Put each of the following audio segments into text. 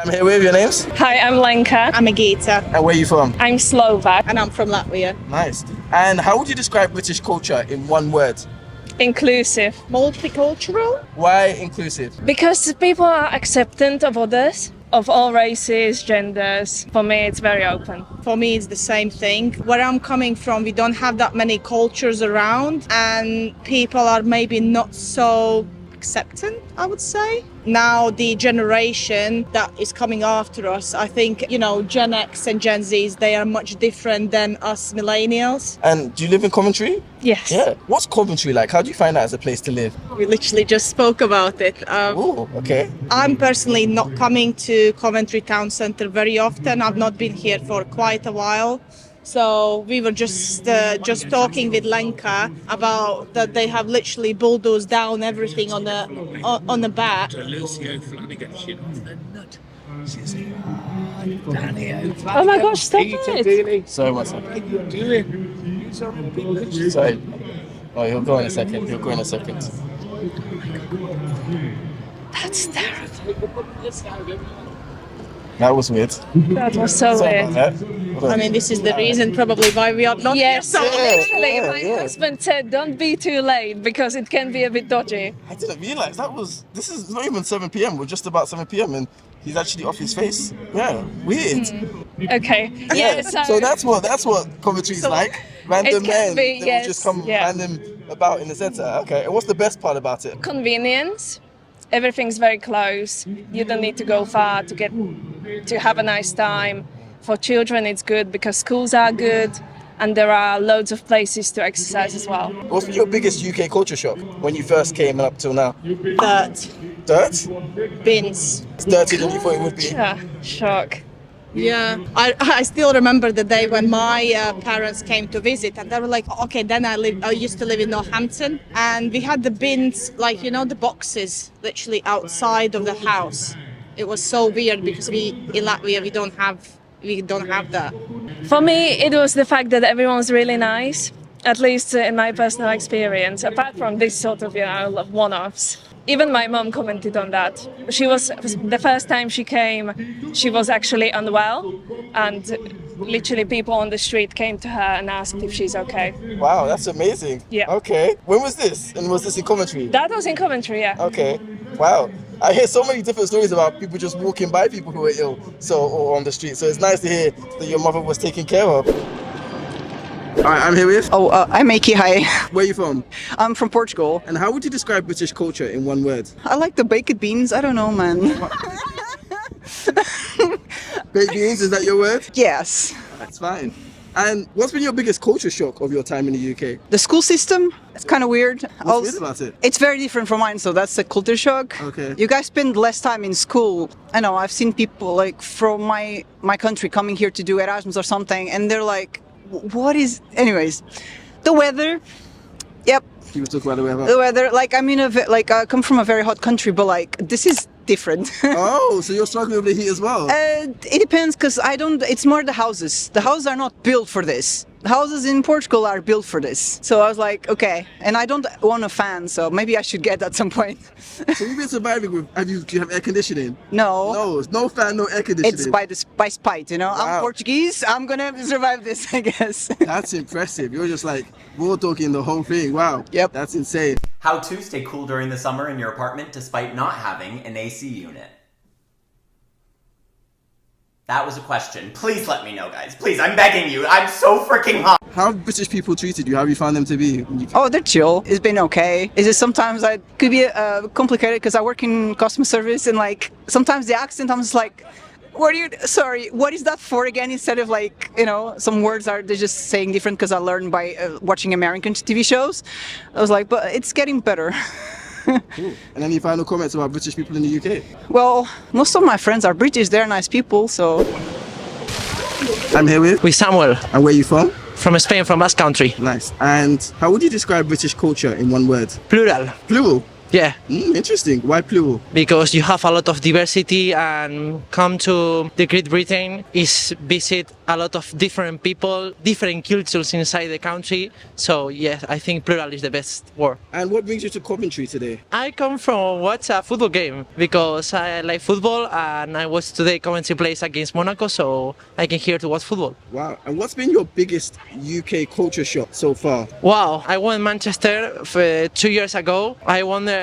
I'm here with your names. Hi, I'm Lenka. I'm Agita. And where are you from? I'm Slovak. And I'm from Latvia. Nice. And how would you describe British culture in one word? Inclusive. Multicultural? Why inclusive? Because people are acceptant of others, of all races, genders. For me, it's very open. For me, it's the same thing. Where I'm coming from, we don't have that many cultures around, and people are maybe not so acceptant, I would say. Now the generation that is coming after us, I think, Gen X and Gen Zs, they are much different than us millennials. And do you live in Coventry? Yes. Yeah. What's Coventry like? How do you find that as a place to live? We literally just spoke about it. Oh, okay. I'm personally not coming to Coventry town centre very often. I've not been here for quite a while. So we were just talking with Lenka about that they have literally bulldozed down everything on the back. Oh my gosh, stop it! Sorry, one second. Sorry. Oh, he'll go in a second. That's terrible. That was weird. That was so weird. I mean, this is the reason probably why we are not here. So Literally, my husband said, don't be too late because it can be a bit dodgy. I didn't realise this is not even 7 p.m. We're just about 7 p.m. and he's actually off his face. Yeah, weird. Okay. Yeah. So that's what Coventry's like. Random men. They will just come random about in the centre. Okay. And what's the best part about it? Convenience. Everything's very close. You don't need to go far to have a nice time. For children, it's good because schools are good and there are loads of places to exercise as well. What's your biggest UK culture shock when you first came and up till now? Dirt. Dirt? Bins. It's dirtier than you thought it would be. Shock. Yeah, I still remember the day when my parents came to visit, and they were like, okay, then I used to live in Northampton, and we had the bins, like, the boxes literally outside of the house. It was so weird because in Latvia we don't have that. For me, it was the fact that everyone's really nice, at least in my personal experience, apart from this sort of, one-offs. Even my mom commented on that. She was, the first time she came, she was actually unwell, and literally people on the street came to her and asked if she's okay. Wow, that's amazing. Yeah. Okay. When was this? And was this in Coventry? That was in Coventry, yeah. Okay. Wow. I hear so many different stories about people just walking by people who are ill, or on the street. So it's nice to hear that your mother was taken care of. All right, I'm here with. I'm Aki. Hi. Where are you from? I'm from Portugal. And how would you describe British culture in one word? I like the baked beans. I don't know, man. Baked beans, is that your word? Yes. That's fine. And what's been your biggest culture shock of your time in the UK? The school system, it's kind of weird. What's weird about it? It's very different from mine, so that's a culture shock. Okay. You guys spend less time in school. I know, I've seen people like from my country coming here to do Erasmus or something, and they're like, what is... Anyways, the weather, yep. People talk about the weather. The weather, like I come from a very hot country, but like this is different. Oh, so you're struggling with the heat as well? It depends, because it's more the houses. The houses are not built for this. The houses in Portugal are built for this. So I was like, okay. And I don't own a fan, so maybe I should get at some point. So you've been surviving with, do you have air conditioning? No. No fan, no air conditioning. It's by spite, Wow. I'm Portuguese, I'm gonna survive this, I guess. That's impressive. You're just like raw talking the whole thing. Wow. Yep. That's insane. How to stay cool during the summer in your apartment despite not having an AC unit. That was a question. Please let me know, guys. Please, I'm begging you. I'm so freaking hot. How have British people treated you? How have you found them to be? Oh, they're chill. It's been okay. It's just sometimes I could be complicated because I work in customer service, and like sometimes the accent, I'm just like, what is that for again? Instead of like, some words they're just saying different because I learned by watching American TV shows. I was like, but it's getting better. Cool. And any final comments about British people in the UK? Well, most of my friends are British. They're nice people, so... I'm here with Samuel. And where are you from? From Spain, from Basque Country. Nice. And how would you describe British culture in one word? Plural. Plural? Yeah. Interesting. Why plural? Because you have a lot of diversity, and come to the Great Britain is visit a lot of different people, different cultures inside the country. So yes, I think plural is the best word. And what brings you to Coventry today? I come from watch a football game because I like football, and I watched today Coventry plays against Monaco, so I came here to watch football. Wow. And what's been your biggest UK culture shock so far? Wow, I went Manchester 2 years ago. I wonder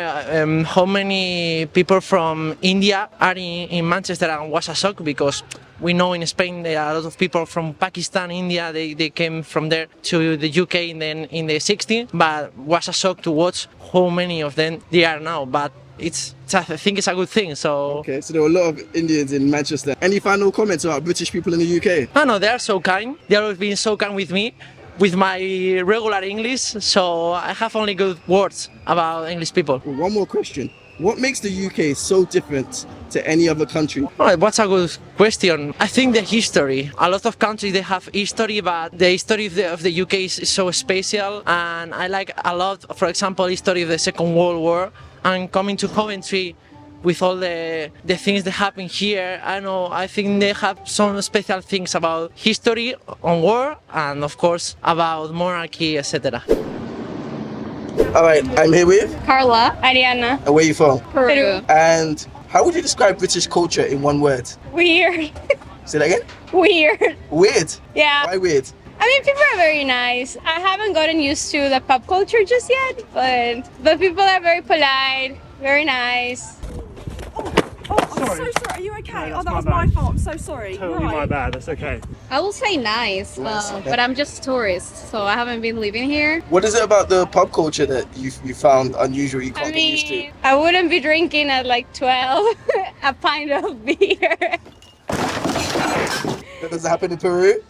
how many people from India are in Manchester, and was a shock because we know in Spain there are a lot of people from Pakistan, India, they came from there to the UK in the 60s, but was a shock to watch how many of them there are now. But I think it's a good thing. So Okay, so there were a lot of Indians in Manchester. Any final comments about British people in the UK? no, they are so kind. They are always been so kind with me, with my regular English. So I have only good words about English people. One more question. What makes the UK so different to any other country? Oh, what's a good question? I think the history. A lot of countries they have history, but the history of the UK is so special, and I like a lot. For example, history of the Second World War, and coming to Coventry with all the things that happen here. I think they have some special things about history on war, and of course about monarchy, etc. All right, I'm here with. Carla, Ariana, And where are you from? Peru. And how would you describe British culture in one word? Weird. Say that again? Weird. Weird. Yeah. Why weird? I mean, people are very nice. I haven't gotten used to the pop culture just yet, but people are very polite, very nice. I'm so sorry. Are you okay? No, that was my fault. I'm so sorry. Totally my bad, that's okay. I will say nice, Okay. but I'm just a tourist, so I haven't been living here. What is it about the pop culture that you found unusual you can't get used to? I wouldn't be drinking at like 12 a pint of beer. That doesn't happen in Peru?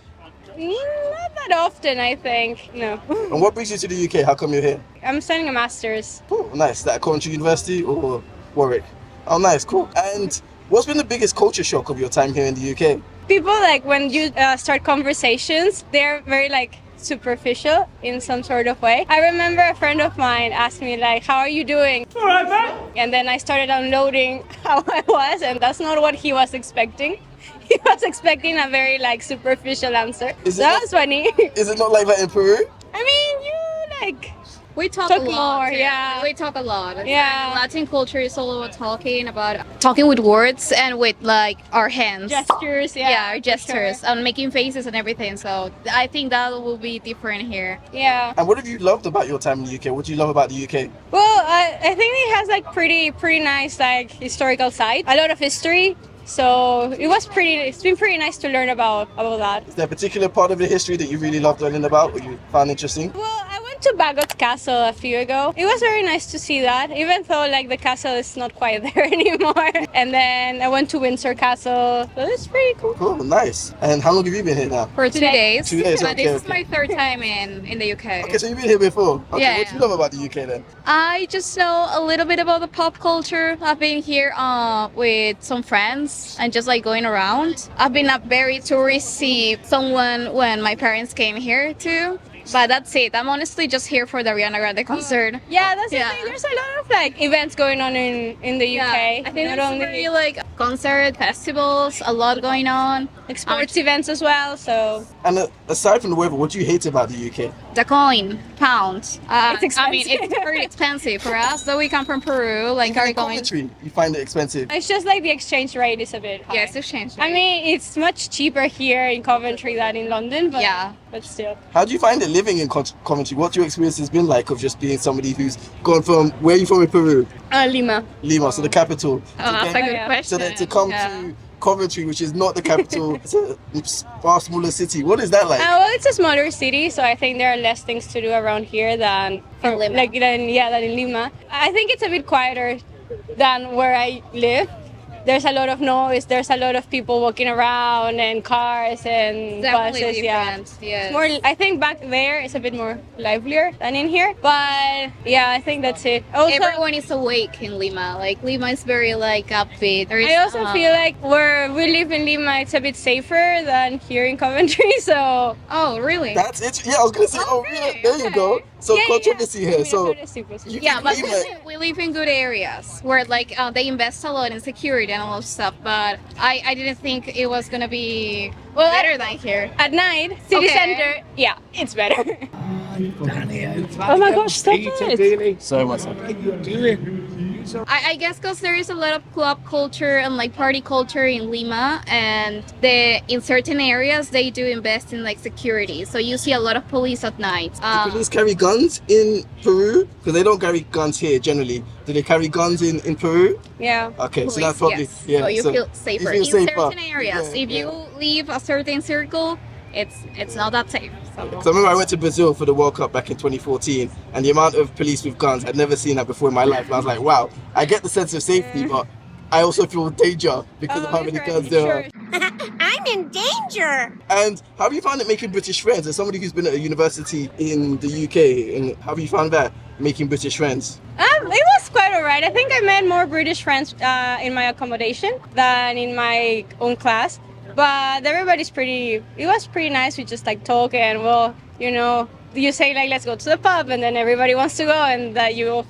Not that often, I think. No. And what brings you to the UK? How come you're here? I'm studying a master's. Oh, nice. Is that at Coventry University or Warwick? Oh, nice. Cool. And what's been the biggest culture shock of your time here in the UK? People, like, when you start conversations, they're very like superficial in some sort of way. I remember a friend of mine asked me like, how are you doing? All right, mate. And then I started unloading how I was, and that's not what he was expecting. He was expecting a very like superficial answer. That was funny. Is it not like that in Peru? I mean, you like We talk talk a lot. more, yeah. We talk a lot. Yeah. Latin culture is all about talking with words and with like our hands. gestures, Yeah, our for gestures sure. and making faces and everything. So I think that will be different here. Yeah. And what have you loved about your time in the UK? What do you love about the UK? Well, I think it has like pretty nice like historical side. A lot of history. So it's been pretty nice to learn about that. Is there a particular part of the history that you really loved learning about or you found interesting? Well, I went to Bagot's castle a few ago. It was very nice to see that, even though like the castle is not quite there anymore. And then I went to Windsor Castle. So it's pretty cool. Cool, nice. And how long have you been here now? For 2 days. 2 days, But okay, this is okay. my third time in the UK. Okay, so you've been here before. Okay, Yeah, what do you love about the UK then? I just know a little bit about the pop culture. I've been here with some friends and just like going around. I've been a very touristy someone when my parents came here too. But that's it. I'm honestly just here for the Ariana Grande concert. Yeah, that's Yeah. the thing. There's a lot of like events going on in the UK. I think Not there's only very like concert festivals, a lot going on. like sports events as well. So And aside from the weather, what do you hate about the UK? The coin, pound. It's I mean, it's expensive. very expensive for us. Though we come from Peru, like Even our in going. Coventry, you find it expensive. it's just like the exchange rate is a bit high. Yes, exchange. I mean, it's much cheaper here in Coventry than in London, but Yeah. but still. How do you find it living in Coventry? What's your experience has been like of just being somebody who's gone from, where are you from in Peru? Lima. Lima, so the capital. Oh, that's a good Yeah. question. So then to come to Coventry, which is not the capital, it's a far smaller city. What is that like? Well, it's a smaller city, so I think there are less things to do around here than In Lima. than in Lima. I think it's a bit quieter than where I live. There's a lot of noise. There's a lot of people walking around and cars and Definitely buses. different. Yeah. Yes. More, I think back there it's a bit more livelier than in here. But yeah, I think that's it. Also, Everyone is awake in Lima. Like Lima is very like upbeat. There is, I also feel like where we live in Lima, it's a bit safer than here in Coventry. So Oh, really? That's it. Yeah, I was gonna say. Oh, yeah, there you go. So yeah, controversy here. So controversy. you Yeah, can but Lima. we live in good areas where like they invest a lot in security and all of stuff, but I didn't think it was gonna be better than here. At night, city Okay. center, yeah, it's better. Oh my gosh, stop it! So much. I guess because there is a lot of club culture and like party culture in Lima, and in certain areas they do invest in like security. So you see a lot of police at night. Do police carry guns in Peru? Because they don't carry guns here generally. Do they carry guns in Peru? Yeah. Okay, so Police, that's probably yes. yeah. So you feel safer in certain areas. Yeah, If you leave a certain circle, it's not that safe. So. Because I remember I went to Brazil for the World Cup back in 2014, and the amount of police with guns, I'd never seen that before in my life. And I was like, wow, I get the sense of safety, but I also feel danger because of how many guns there are. I'm in danger. And how have you found it making British friends? As somebody who's been at a university in the UK, and how have you found that, making British friends? It was quite alright. I think I met more British friends in my accommodation than in my own class. But it was pretty nice. We just like talk and you say like, let's go to the pub, and then everybody wants to go, and that you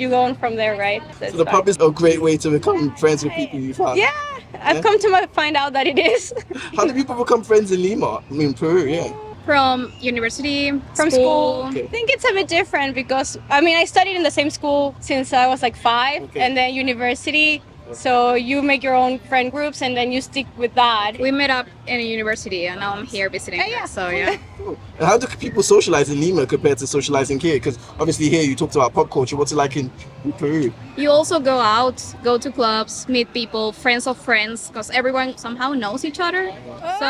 go on from there, right? So the pub is a great way to become friends with people you found. Yeah, I've come to find out that it is. How do people become friends in Lima? I mean, Peru, yeah. From university, From school. Okay. I think it's a bit different because I studied in the same school since I was like 5, Okay. and then university. So you make your own friend groups and then you stick with that. We met up in a university, and now I'm here visiting. Yeah. So yeah. Cool. And how do people socialize in Lima compared to socializing here? Because obviously here you talked about pop culture. What's it like in Peru? You also go out, go to clubs, meet people, friends of friends, because everyone somehow knows each other. That's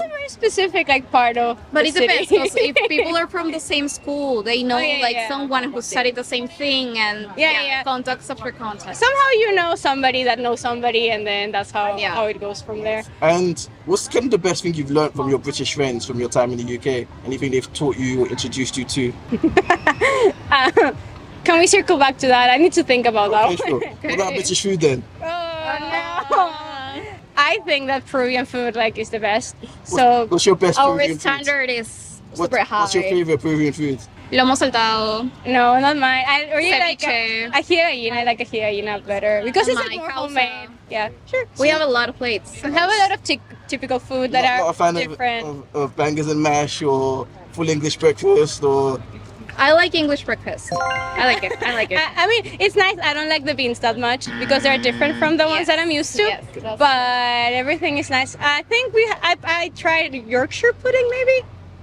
a very specific part of. But the it depends, city. because if people are from the same school, they know yeah. someone who studied the same thing, and Yeah. contacts after contacts. Somehow you know somebody that knows somebody, and then that's how it goes from there. And what's kind of the best thing you've learned from your British friends from your time in the UK? Anything they've taught you or introduced you to? Can we circle back to that? I need to think about that. Okay, sure. What about British food then? I think that Peruvian food is the best. So What's your best Our Peruvian food? standard is super high. What's your favorite Peruvian food? Lomo saltado. no, not mine. I really Ceviche. like ají de gallina. I like ají de gallina better because it's My more causa. homemade. Yeah, sure. We have a lot of plates. We have a lot of typical food that Not are a fan different. of bangers and mash or full English breakfast or... I like English breakfast. I like it. I mean, it's nice. I don't like the beans that much because they're different from the ones that I'm used to. Yes, that's but everything is nice. I think I tried Yorkshire pudding maybe.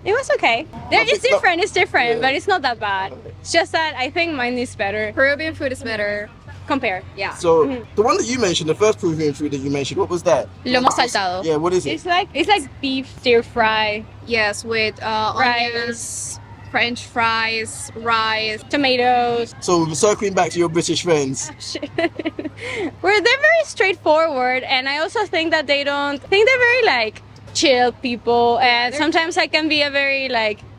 It was okay. It's different, but it's not that bad. It's just that I think mine is better. Peruvian food is better. Compare. Yeah. So the one that you mentioned, the first Peruvian food that you mentioned, what was that? Lomo saltado. Yeah, what is it? It's like beef stir fry, Yes, with onions, French fries, rice. tomatoes. So circling back to your British friends, They're very straightforward, and I also think that they're very chill people, and sometimes I can be a very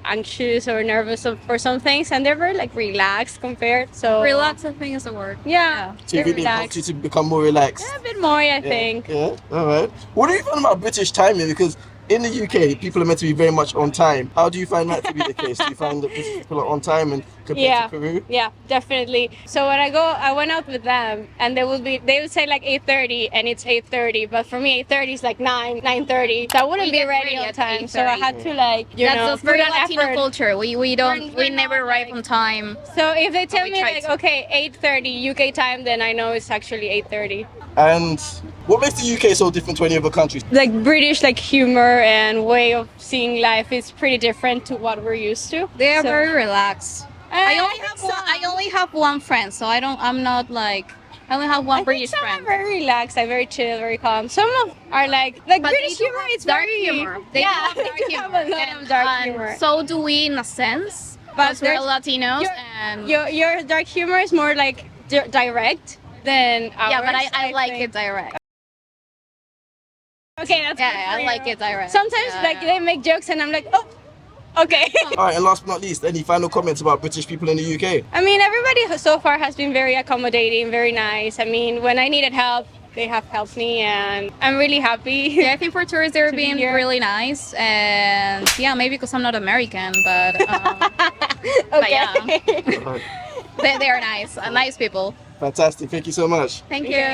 anxious or nervous for some things, and they're very relaxed compared. So Relax, I think is the word. yeah, so you they're think it helps relaxed. you to become more relaxed? A bit more, I think. Yeah, all right. What do you find about British timing? Because in the UK, people are meant to be very much on time. How do you find that to be the case? Do you find that British people are on time and compared to Peru? Yeah, definitely. So when I went out with them, and they would say 8:30, and it's 8:30. But for me, 8:30 is 9:30. So I wouldn't We be get ready ready on at time. So I 8:30. had to That's very put an Latino effort. culture. We never arrive on time. So if they tell we me try to. okay, 8:30 UK time, then I know it's actually 8:30. And what makes the UK so different to any other countries? British humor and way of seeing life is pretty different to what we're used to. They are So- very relaxed. I only think have so. I only have one friend, so I only have one I think British some friend. are very relaxed, very chill, very calm. Some are like But British they do humor. have It's dark very humor. They yeah, do have dark they do humor. have a lot of dark And humor. so do we in a sense, But but we're there's- Latinos and Your dark humor is more direct than ours. yeah, but I like think. it direct. Okay, that's Yeah, good for I you. like it direct. Sometimes Yeah. they make jokes and I'm like, oh, okay. All right, and last but not least, any final comments about British people in the UK? I mean, everybody so far has been very accommodating, very nice. I mean, when I needed help, they have helped me, and I'm really happy. Yeah, I think for tourists they're To be being here. really nice, and yeah, maybe because I'm not American, but Okay. yeah, they are nice, nice people. Fantastic, thank you so much. Thank you.